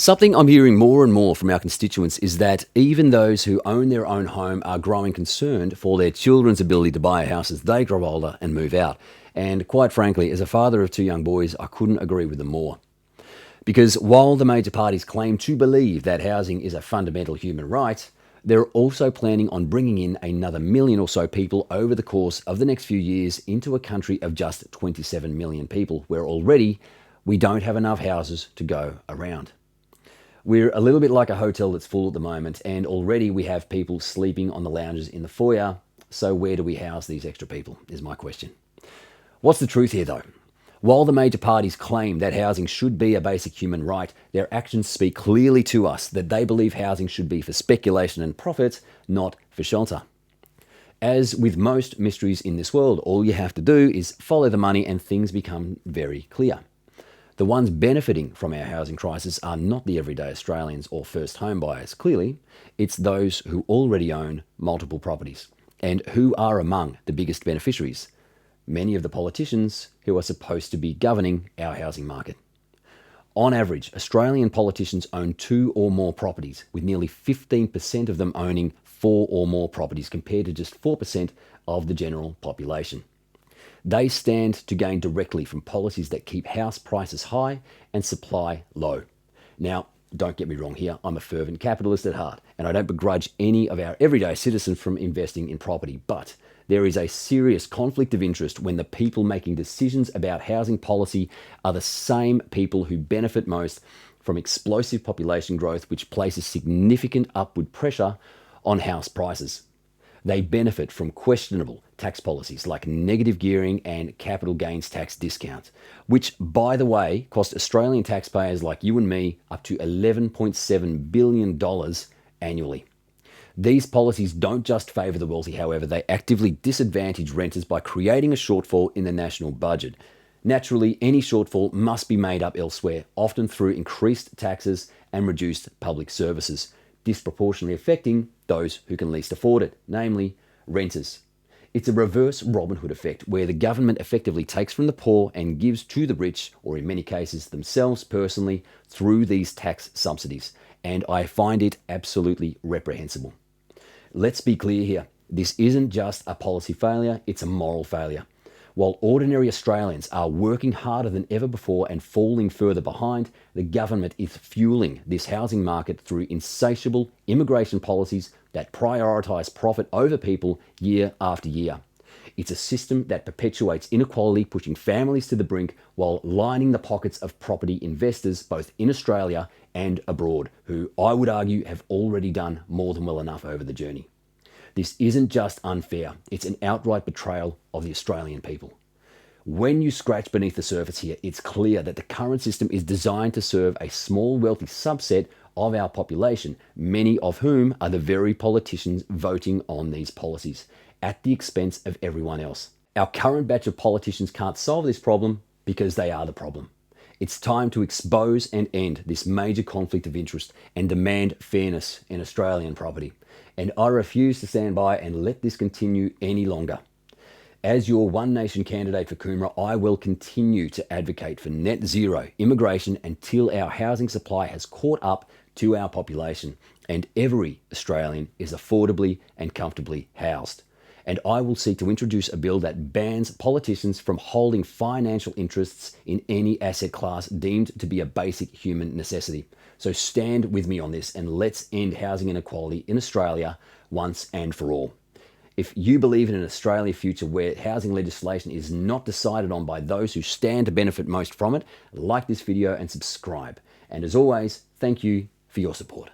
Something I'm hearing more and more from our constituents is that even those who own their own home are growing concerned for their children's ability to buy a house as they grow older and move out. And quite frankly, as a father of two young boys, I couldn't agree with them more. Because while the major parties claim to believe that housing is a fundamental human right, they're also planning on bringing in another million or so people over the course of the next few years into a country of just 27 million people, where already we don't have enough houses to go around. We're a little bit like a hotel that's full at the moment, and already we have people sleeping on the lounges in the foyer. So where do we house these extra people, is my question. What's the truth here, though? While the major parties claim that housing should be a basic human right, their actions speak clearly to us that they believe housing should be for speculation and profit, not for shelter. As with most mysteries in this world, all you have to do is follow the money and things become very clear. The ones benefiting from our housing crisis are not the everyday Australians or first home buyers. Clearly, it's those who already own multiple properties. And who are among the biggest beneficiaries? Many of the politicians who are supposed to be governing our housing market. On average, Australian politicians own 2 or more properties, with nearly 15% of them owning 4 or more properties, compared to just 4% of the general population. They stand to gain directly from policies that keep house prices high and supply low. Now, don't get me wrong here, I'm a fervent capitalist at heart, and I don't begrudge any of our everyday citizens from investing in property, but there is a serious conflict of interest when the people making decisions about housing policy are the same people who benefit most from explosive population growth, which places significant upward pressure on house prices. They benefit from questionable tax policies like negative gearing and capital gains tax discounts, which, by the way, cost Australian taxpayers like you and me up to $11.7 billion annually. These policies don't just favour the wealthy, however, they actively disadvantage renters by creating a shortfall in the national budget. Naturally, any shortfall must be made up elsewhere, often through increased taxes and reduced public services, disproportionately affecting those who can least afford it, namely renters. It's a reverse Robin Hood effect, where the government effectively takes from the poor and gives to the rich, or in many cases themselves personally, through these tax subsidies. And I find it absolutely reprehensible. Let's be clear here. This isn't just a policy failure, it's a moral failure. While ordinary Australians are working harder than ever before and falling further behind, the government is fueling this housing market through insatiable immigration policies that prioritise profit over people year after year. It's a system that perpetuates inequality, pushing families to the brink while lining the pockets of property investors both in Australia and abroad, who I would argue have already done more than well enough over the journey. This isn't just unfair, it's an outright betrayal of the Australian people. When you scratch beneath the surface here, it's clear that the current system is designed to serve a small wealthy subset of our population, many of whom are the very politicians voting on these policies, at the expense of everyone else. Our current batch of politicians can't solve this problem because they are the problem. It's time to expose and end this major conflict of interest and demand fairness in Australian property. And I refuse to stand by and let this continue any longer. As your One Nation candidate for Coomera, I will continue to advocate for net zero immigration until our housing supply has caught up to our population and every Australian is affordably and comfortably housed. And I will seek to introduce a bill that bans politicians from holding financial interests in any asset class deemed to be a basic human necessity. So stand with me on this and let's end housing inequality in Australia once and for all. If you believe in an Australia future where housing legislation is not decided on by those who stand to benefit most from it, like this video and subscribe. And as always, thank you for your support.